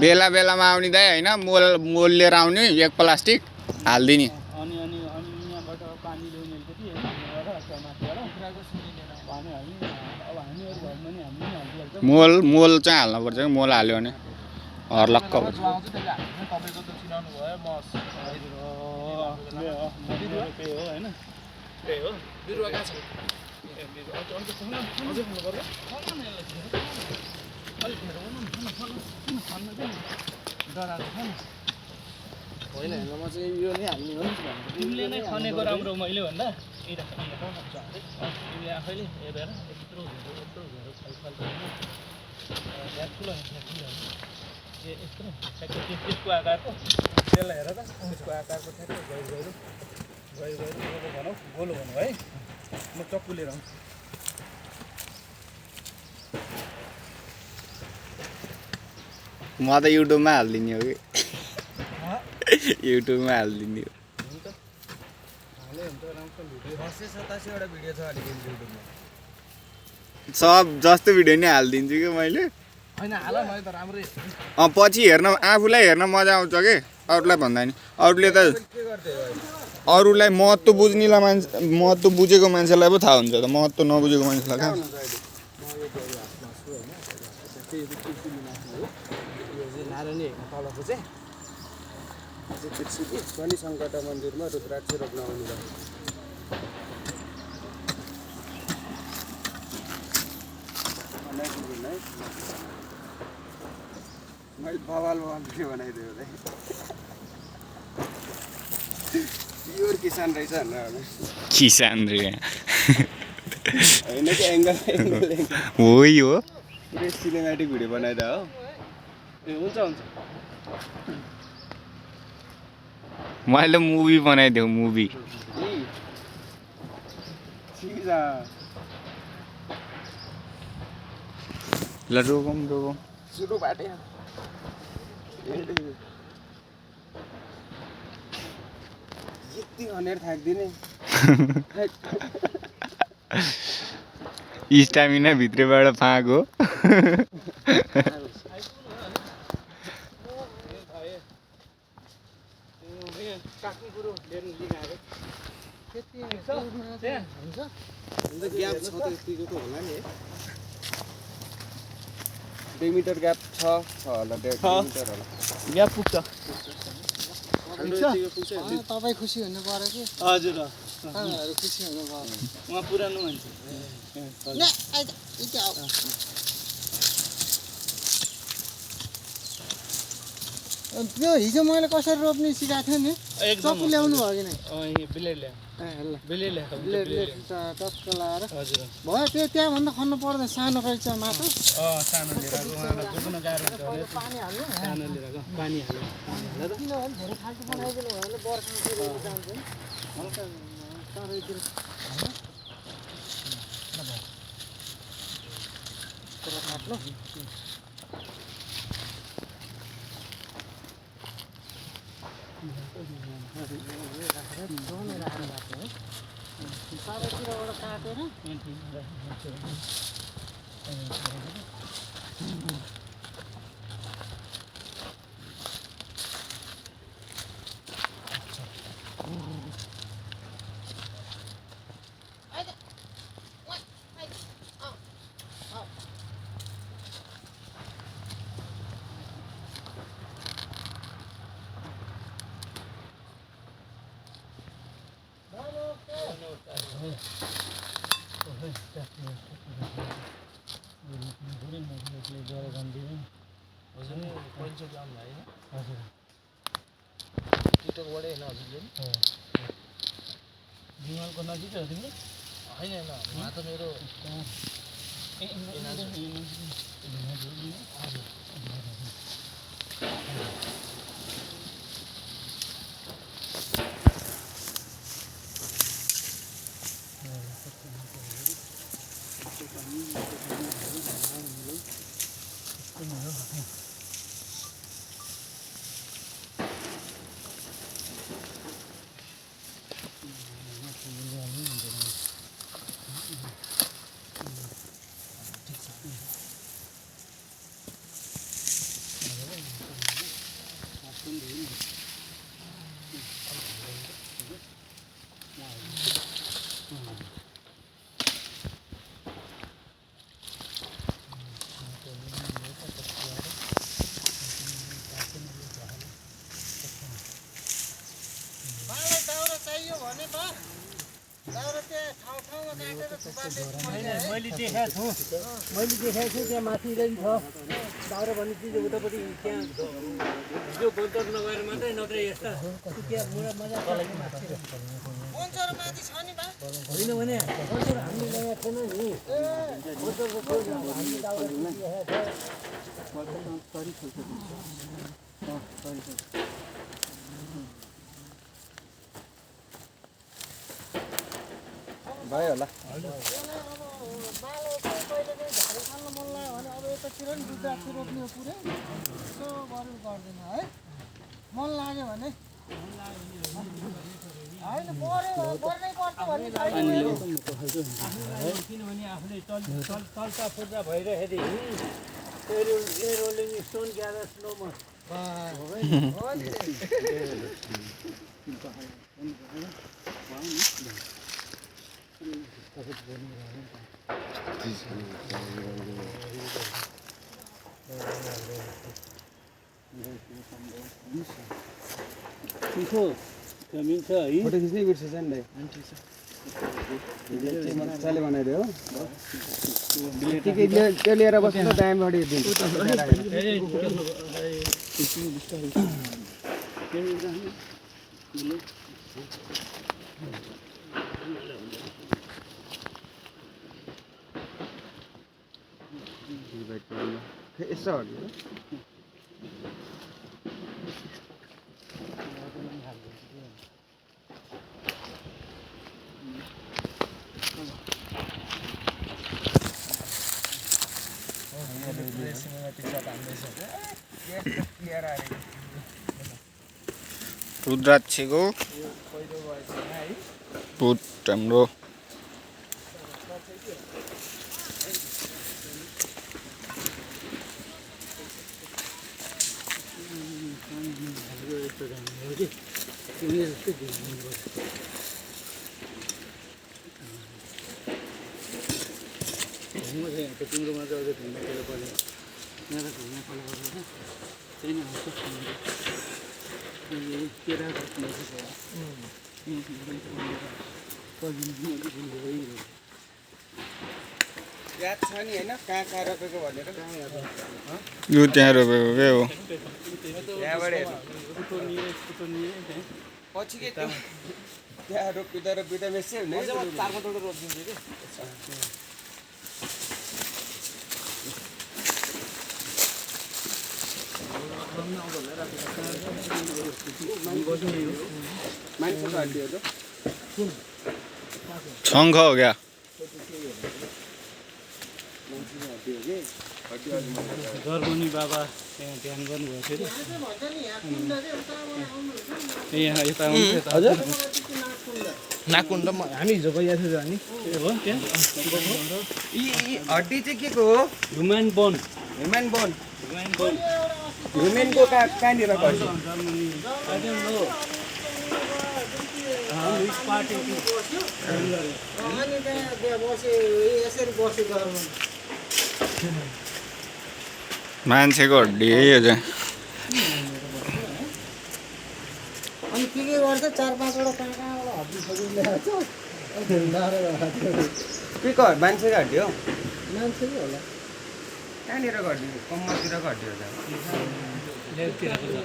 बेला बेलामा आउने दाइ हैन मोल मोल लिएर आउने एक प्लास्टिक हाल्दिनी मोल मोल चाहिँ हाल्नु पर्छ मोल हाल्यो भने हर्लक्क हुन्छ तिमीले नै खनेको राम्रो मैले भन्दा तिमीले आफैले हेरेर यत्रो त्यसको आकारको त्यसलाई हेर त त्यसको आकारको ठ्याक्कै गहिरो भनौँ गोलो भनौँ है म चक्कु लिएर आउँछु म त युट्युबमा हाल्दिने हो कि युट्युबमा हाल्दिने हो सब जस्तो भिडियो नै हालिदिन्छु कि मैले पछि हेर्न आफूलाई हेर्न मजा आउँछ कि अरूलाई भन्दा नि अरूले त अरूलाई महत्त्व बुझ्नेलाई महत्त्व बुझेको मान्छेलाई पो थाहा हुन्छ त महत्त्व नबुझेको मान्छेलाई कहाँ शनि सङ्कट मन्दिरमा रुद्राक्ष रोप्न आउनुभयो मैले बवाल भिडियो बनाइदियो प्योर किसान रहेछ किसान रे होइन कि एङ्गल हो यो पुरै सिनेमेटिक भिडियो बनाइदियो हो ए हुन्छ मैले मुभी बनाइदियो मुभी ल रोकौँ सुरु बाटे यति भनेर थाक्दिने स्टामिना भित्रबाट फाँको ग्याप छ त यतिको त होला नि 2 मिटर ग्याप छ होला 2 मिटर होला ग्याप पुग्छ तपाईँ खुसी हुनु पर्यो कि हजुर तपाईँहरू खुसी हुनु पर्यो उहाँ पुरानो मान्छे त्यो हिजो मैले कसरी रोप्ने सिकाएको थिएँ नि चक्कु ल्याउनु भयो कि नै बिलेट टक्क लाएर हजुर भयो त्यो त्यहाँभन्दा खन्नु पर्दैन सानो रहेछ माटो सानो लिएर बोक्न गाह्रो हुन्छ पानी हाल्नु सानो लिएर पानी हाल्यो किनभने धेरै खालको बनाइदिनु भयो भने बर्खामा फेरि जान्छ नि हल्का चारैतिर काट्नु चारैतिरबाट काटेर विमलको नजिक हो तिमी होइन उहाँ त मेरो मैले देखाएको छु त्यहाँ माथि पनि छ दाउरा भन्ने चिज उतापट्टि त्यहाँ हिजो गोल्टर नगएर मात्रै नत्र यस्ता त्यहाँ मुरा मजा होइन भने गोल्टर हामीले ल्याएको छैन नि गोल्टरको हामीले दाउरा भयो होला यतातिर नि रुद्राक्ष रोप्ने हो पुरै यसो गर्नु पर्दैन है मन लाग्यो भने होइन पर्नै पर्छ भन्ने किनभने आफूले चल्ता फुर्ता भइरहेदेखि rolling stone gather snow much मिल्छ है फोटो खिच्नै बिर्सेछ नि मजाले बनाइदियो हो त्यो लिएर बस्नु त टाइम अगाडि दिन्छु यसो रुद्राक्षको पुट हाम्रो तिम्रोमा चाहिँ अझै घुम्नु पहिला पर्यो यहाँ त घुम्नु पहिला पर्यो छैन याद छ नि होइन कहाँ रोपेको भनेर यो त्यहाँ रोपेको के हो त्यहाँबाट पछि के त्यहाँ रोपिँदा मेसै हुने चारपटो रोपिदिन्छु कि शङ्ख हो क्या जर्मनी बाबा त्यहाँ ध्यान गर्नुभएको थियो यहाँ यता हजुर नाकुण्ड हामी हिजो गइरहेको थियो अनि हो त्यहाँ हड्डी चाहिँ के को हो ह्युमन बोन ह्युमेनको कहाँनिर पर्छ जर्मनी मान्छेको हड्डी है यो चाहिँ अनि के गर्छ 4-5 वटा कहाँबाट हड्डी खोजी ल्याएको छ के घर मान्छेको हड्डी हो मान्छेकै होला कहाँनिर घटियो कम्मरतिर घटियो त लेउतिरको